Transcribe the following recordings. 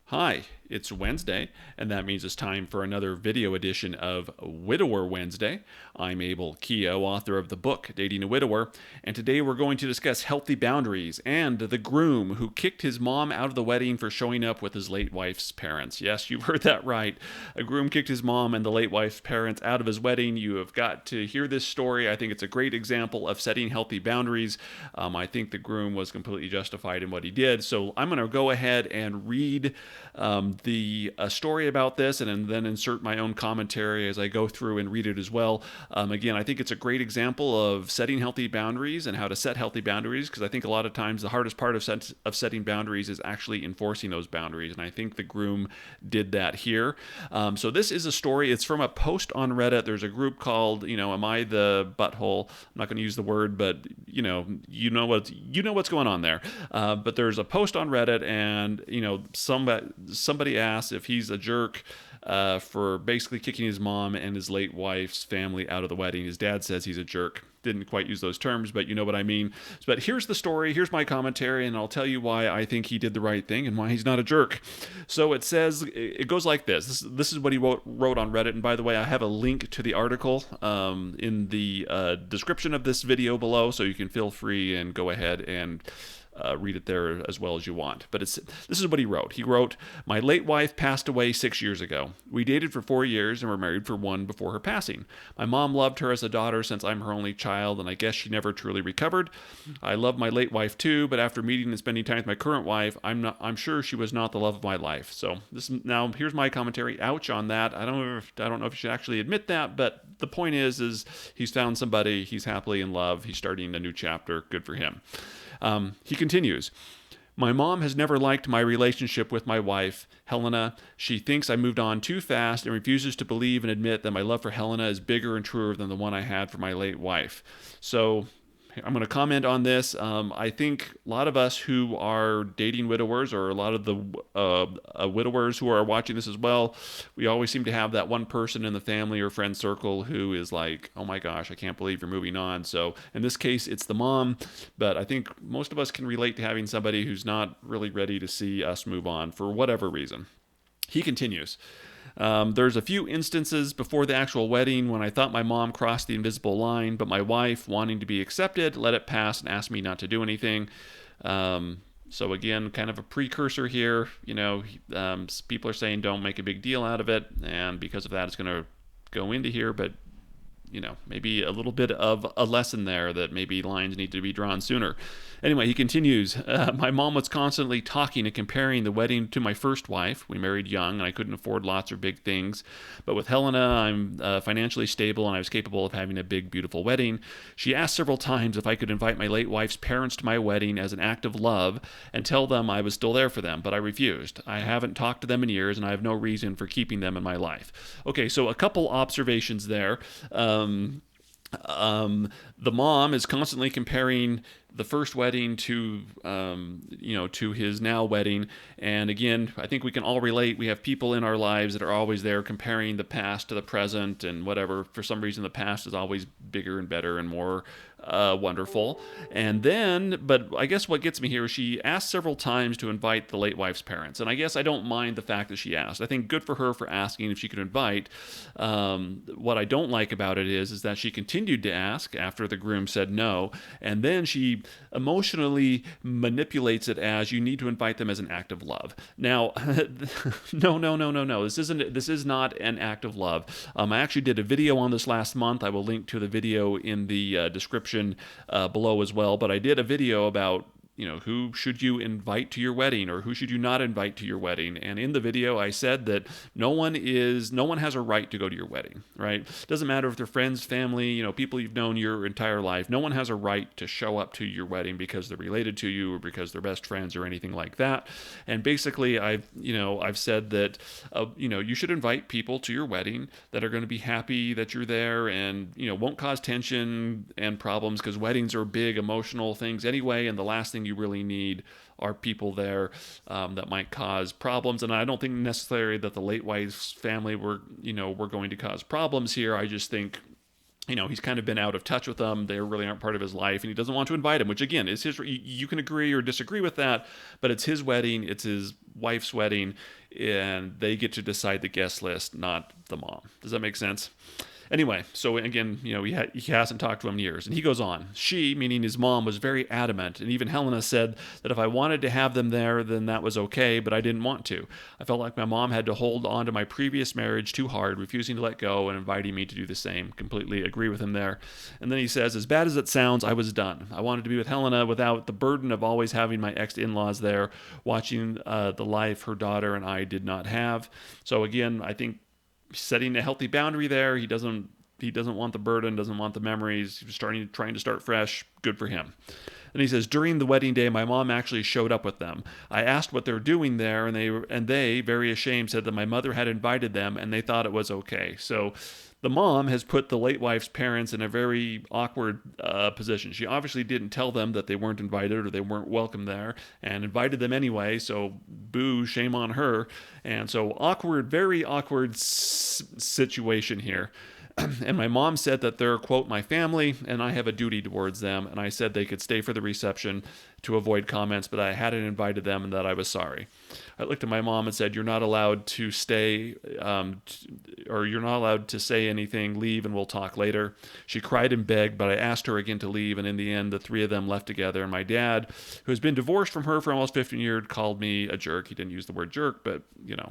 Hi, it's Wednesday, and that means it's time for another video edition of Widower Wednesday. I'm Abel Keogh, author of the book Dating a Widower, and today we're going to discuss healthy boundaries and the groom who kicked his mom out of the wedding for showing up with his late wife's parents. Yes, you've heard that right. A groom kicked his mom and the late wife's parents out of his wedding. You have got to hear this story. I think it's a great example of setting healthy boundaries. I think the groom was completely justified in what he did, so I'm going to go ahead and read the story about this and then insert my own commentary as I go through and read it as well. Again, I think it's a great example of setting healthy boundaries and how to set healthy boundaries, because I think a lot of times the hardest part of setting boundaries is actually enforcing those boundaries, and I think the groom did that here. So this is a story. It's from a post on Reddit. There's a group called, Am I the Butthole? I'm not going to use the word, but what's going on there. But there's a post on Reddit, and somebody asks if he's a jerk for basically kicking his mom and his late wife's family out of the wedding. His dad says he's a jerk. Didn't quite use those terms, but you know what I mean. But here's the story. Here's my commentary, and I'll tell you why I think he did the right thing and why he's not a jerk. So it goes like this. This is what he wrote on Reddit. And by the way, I have a link to the article in the description of this video below, so you can feel free and go ahead and read it there as well as you want. But this is what he wrote. He wrote, "My late wife passed away 6 years ago. We dated for 4 years and were married for one before her passing. My mom loved her as a daughter since I'm her only child, and I guess she never truly recovered. I love my late wife too, but after meeting and spending time with my current wife, I'm sure she was not the love of my life." So now here's my commentary. Ouch on that. I don't know if you should actually admit that, but the point is he's found somebody, he's happily in love, he's starting a new chapter. Good for him. He continues, "My mom has never liked my relationship with my wife, Helena. She thinks I moved on too fast and refuses to believe and admit that my love for Helena is bigger and truer than the one I had for my late wife." So I'm going to comment on this. I think a lot of us who are dating widowers, or a lot of the widowers who are watching this as well, we always seem to have that one person in the family or friend circle who is like, "Oh my gosh, I can't believe you're moving on." So in this case, it's the mom, but I think most of us can relate to having somebody who's not really ready to see us move on for whatever reason. He continues, "There's a few instances before the actual wedding when I thought my mom crossed the invisible line, but my wife, wanting to be accepted, let it pass and asked me not to do anything." So again, kind of a precursor here. People are saying don't make a big deal out of it, and because of that, it's going to go into here, but maybe a little bit of a lesson there that maybe lines need to be drawn sooner. Anyway, he continues, "My mom was constantly talking and comparing the wedding to my first wife. We married young, and I couldn't afford lots or big things. But with Helena, I'm financially stable, and I was capable of having a big, beautiful wedding. She asked several times if I could invite my late wife's parents to my wedding as an act of love and tell them I was still there for them, but I refused. I haven't talked to them in years, and I have no reason for keeping them in my life." Okay, so a couple observations there. The mom is constantly comparing the first wedding to his now wedding. And again, I think we can all relate. We have people in our lives that are always there comparing the past to the present and whatever. For some reason, the past is always bigger and better and more wonderful. But I guess what gets me here is she asked several times to invite the late wife's parents. And I guess I don't mind the fact that she asked. I think good for her for asking if she could invite. What I don't like about it is that she continued to ask after the groom said no. And then she emotionally manipulates it as you need to invite them as an act of love. Now, no. This is not an act of love. I actually did a video on this last month. I will link to the video in the description below as well. But I did a video about who should you invite to your wedding or who should you not invite to your wedding. And in the video, I said that no one has a right to go to your wedding, right? Doesn't matter if they're friends, family, people you've known your entire life. No one has a right to show up to your wedding because they're related to you or because they're best friends or anything like that. And basically, I've said that, you should invite people to your wedding that are going to be happy that you're there and, won't cause tension and problems, because weddings are big emotional things anyway. And the last thing you really need are people there that might cause problems. And I don't think necessarily that the late wife's family were going to cause problems here. I just think he's kind of been out of touch with them. They really aren't part of his life, and he doesn't want to invite them, which again is his. You can agree or disagree with that, but it's his wedding. It's his wife's wedding, and they get to decide the guest list, not the mom. Does that make sense? Anyway, so again, he hasn't talked to him in years. And he goes on. She, meaning his mom, was very adamant. And even Helena said that if I wanted to have them there, then that was okay, but I didn't want to. I felt like my mom had to hold on to my previous marriage too hard, refusing to let go and inviting me to do the same. Completely agree with him there. And then he says, as bad as it sounds, I was done. I wanted to be with Helena without the burden of always having my ex-in-laws there, watching the life her daughter and I did not have. So again, I think setting a healthy boundary there. He doesn't want the burden, doesn't want the memories. He's trying to start fresh. Good for him. And he says, during the wedding day, my mom actually showed up with them. I asked what they're doing there, and they, very ashamed, said that my mother had invited them, and they thought it was okay. So the mom has put the late wife's parents in a very awkward position. She obviously didn't tell them that they weren't invited or they weren't welcome there, and invited them anyway, so boo, shame on her. And so awkward, very awkward situation here. And my mom said that they're, quote, my family, and I have a duty towards them. And I said they could stay for the reception to avoid comments, but I hadn't invited them and that I was sorry. I looked at my mom and said, you're not allowed to stay, or you're not allowed to say anything, leave and we'll talk later. She cried and begged, but I asked her again to leave, and in the end, the three of them left together. And my dad, who has been divorced from her for almost 15 years, called me a jerk. He didn't use the word jerk, but,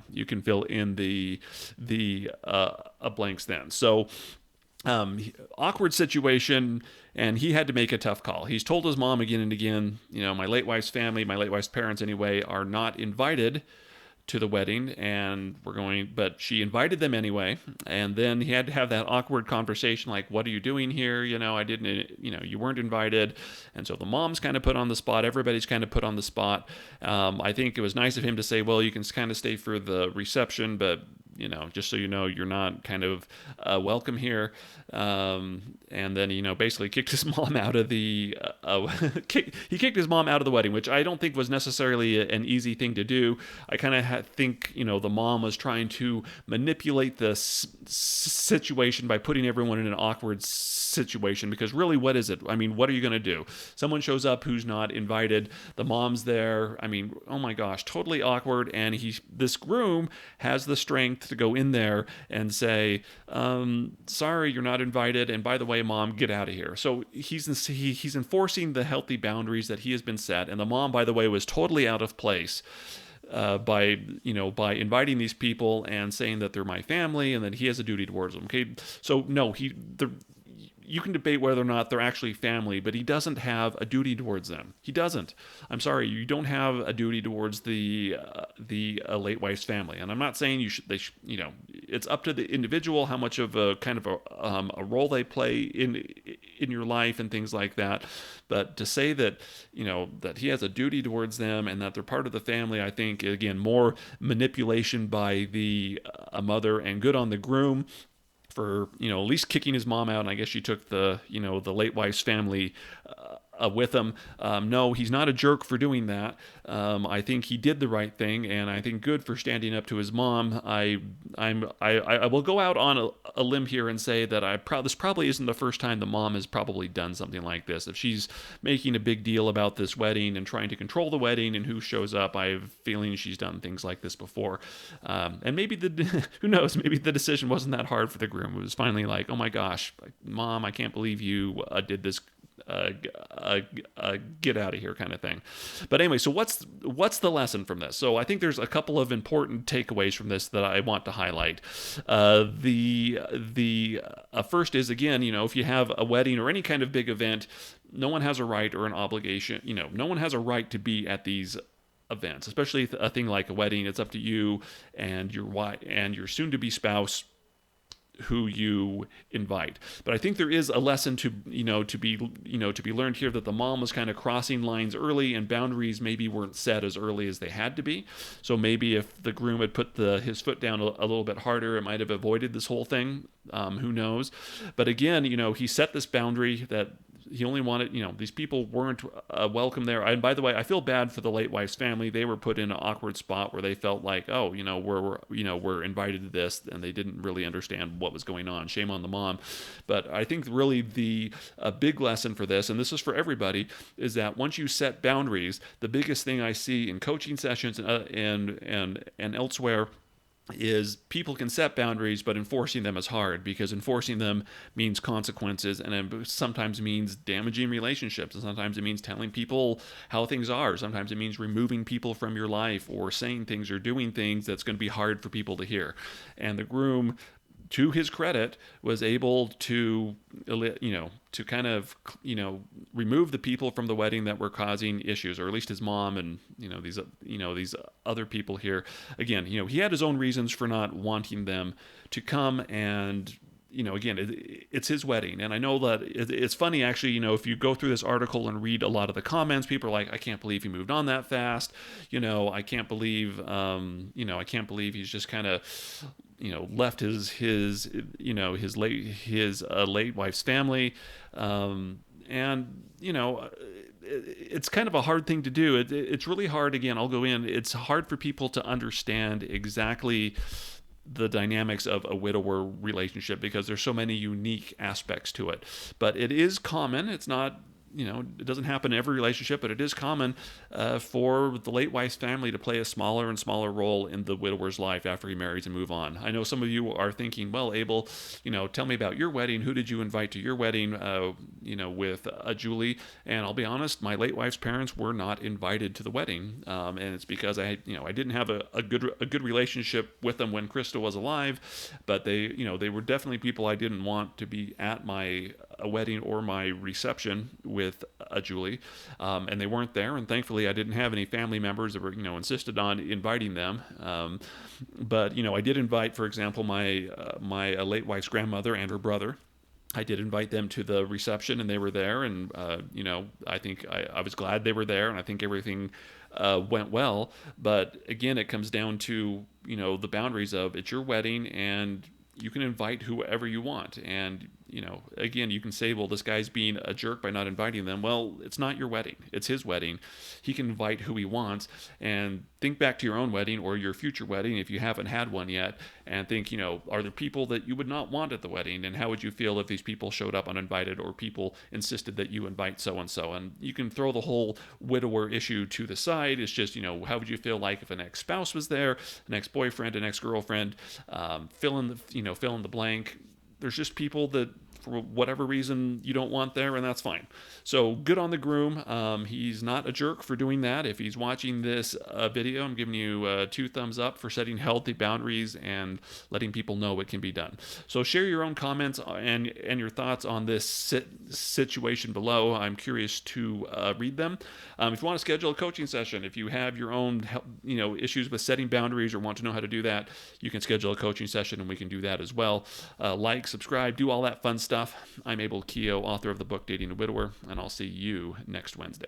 you can fill in the blanks then. So, awkward situation, and he had to make a tough call. He's told his mom again and again, my late wife's family, my late wife's parents anyway, are not invited to the wedding, but she invited them anyway. And then he had to have that awkward conversation, like, what are you doing here? I didn't, you weren't invited. And so the mom's kind of put on the spot. Everybody's kind of put on the spot. I think it was nice of him to say, well, you can kind of stay for the reception, but just so you know, you're not kind of welcome here. And then, basically kicked his mom out of the, he kicked his mom out of the wedding, which I don't think was necessarily an easy thing to do. I kind of think, the mom was trying to manipulate the situation by putting everyone in an awkward situation, because really, what is it? I mean, what are you going to do? Someone shows up who's not invited. The mom's there. I mean, oh my gosh, totally awkward. And this groom has the strength to go in there and say, sorry, you're not invited. And by the way, mom, get out of here. So he's enforcing the healthy boundaries that he has been set. And the mom, by the way, was totally out of place. By inviting these people and saying that they're my family and that he has a duty towards them. Okay, so no, you can debate whether or not they're actually family, but he doesn't have a duty towards them. He doesn't. I'm sorry, you don't have a duty towards the late wife's family. And I'm not saying it's up to the individual how much of a kind of a role they play in your life and things like that. But to say that that he has a duty towards them and that they're part of the family, I think again more manipulation by the mother, and good on the groom for at least kicking his mom out. And I guess she took the late wife's family with him. No, he's not a jerk for doing that. I think he did the right thing, and I think good for standing up to his mom. I will go out on a limb here and say that this probably isn't the first time the mom has probably done something like this. If she's making a big deal about this wedding and trying to control the wedding and who shows up, I have a feeling she's done things like this before. And maybe who knows? Maybe the decision wasn't that hard for the groom. It was finally like, oh my gosh, Mom, I can't believe you did this. Get out of here kind of thing. But anyway, so what's the lesson from this? So I think there's a couple of important takeaways from this that I want to highlight. The first is, again, if you have a wedding or any kind of big event, no one has a right or an obligation. No one has a right to be at these events, especially a thing like a wedding. It's up to you and your wife and your soon-to-be spouse who you invite. But I think there is a lesson to be learned here, that the mom was kind of crossing lines early and boundaries maybe weren't set as early as they had to be. So maybe if the groom had put his foot down a little bit harder, it might have avoided this whole thing. Who knows? But again, he set this boundary that he only wanted, these people weren't welcome there. And by the way, I feel bad for the late wife's family. They were put in an awkward spot where they felt like, oh, we're invited to this, and they didn't really understand what was going on. Shame on the mom. But I think really the big lesson for this, and this is for everybody, is that once you set boundaries, the biggest thing I see in coaching sessions and elsewhere is people can set boundaries, but enforcing them is hard, because enforcing them means consequences, and it sometimes means damaging relationships, and sometimes it means telling people how things are. Sometimes it means removing people from your life, or saying things or doing things that's going to be hard for people to hear. And the groom, to his credit, was able to, to kind of, remove the people from the wedding that were causing issues, or at least his mom and, these other people here. Again, he had his own reasons for not wanting them to come, and, again, it's his wedding. And I know that it's funny, actually, if you go through this article and read a lot of the comments, people are like, I can't believe he moved on that fast. I can't believe, he's just kind of, left his late wife's family, and it's kind of a hard thing to do. It's really hard. Again, I'll go in. It's hard for people to understand exactly the dynamics of a widower relationship, because there's so many unique aspects to it. But it is common. It's not, it doesn't happen in every relationship, but it is common for the late wife's family to play a smaller and smaller role in the widower's life after he marries and move on. I know some of you are thinking, well, Abel, tell me about your wedding. Who did you invite to your wedding, with Julie? And I'll be honest, my late wife's parents were not invited to the wedding. And it's because I didn't have a good relationship with them when Krista was alive, but they were definitely people I didn't want to be at my wedding or my reception with Julie, and they weren't there. And thankfully, I didn't have any family members that were, insisted on inviting them. But I did invite, for example, my late wife's grandmother and her brother. I did invite them to the reception, and they were there. And I think I was glad they were there, and I think everything went well. But again, it comes down to the boundaries of, it's your wedding, and you can invite whoever you want. And again, you can say, well, this guy's being a jerk by not inviting them. Well, it's not your wedding. It's his wedding. He can invite who he wants. And think back to your own wedding or your future wedding, if you haven't had one yet, and think, are there people that you would not want at the wedding? And how would you feel if these people showed up uninvited, or people insisted that you invite so-and-so? And you can throw the whole widower issue to the side. It's just, how would you feel like if an ex-spouse was there, an ex-boyfriend, an ex-girlfriend, fill in the blank. There's just people that, for whatever reason, you don't want there, and that's fine. So good on the groom. He's not a jerk for doing that. If he's watching this video, I'm giving you 2 thumbs up for setting healthy boundaries and letting people know it can be done. So share your own comments and your thoughts on this situation below. I'm curious to read them. If you want to schedule a coaching session, if you have your own issues with setting boundaries or want to know how to do that, you can schedule a coaching session, and we can do that as well. Like, subscribe, do all that fun stuff. I'm Abel Keogh, author of the book Dating a Widower, and I'll see you next Wednesday.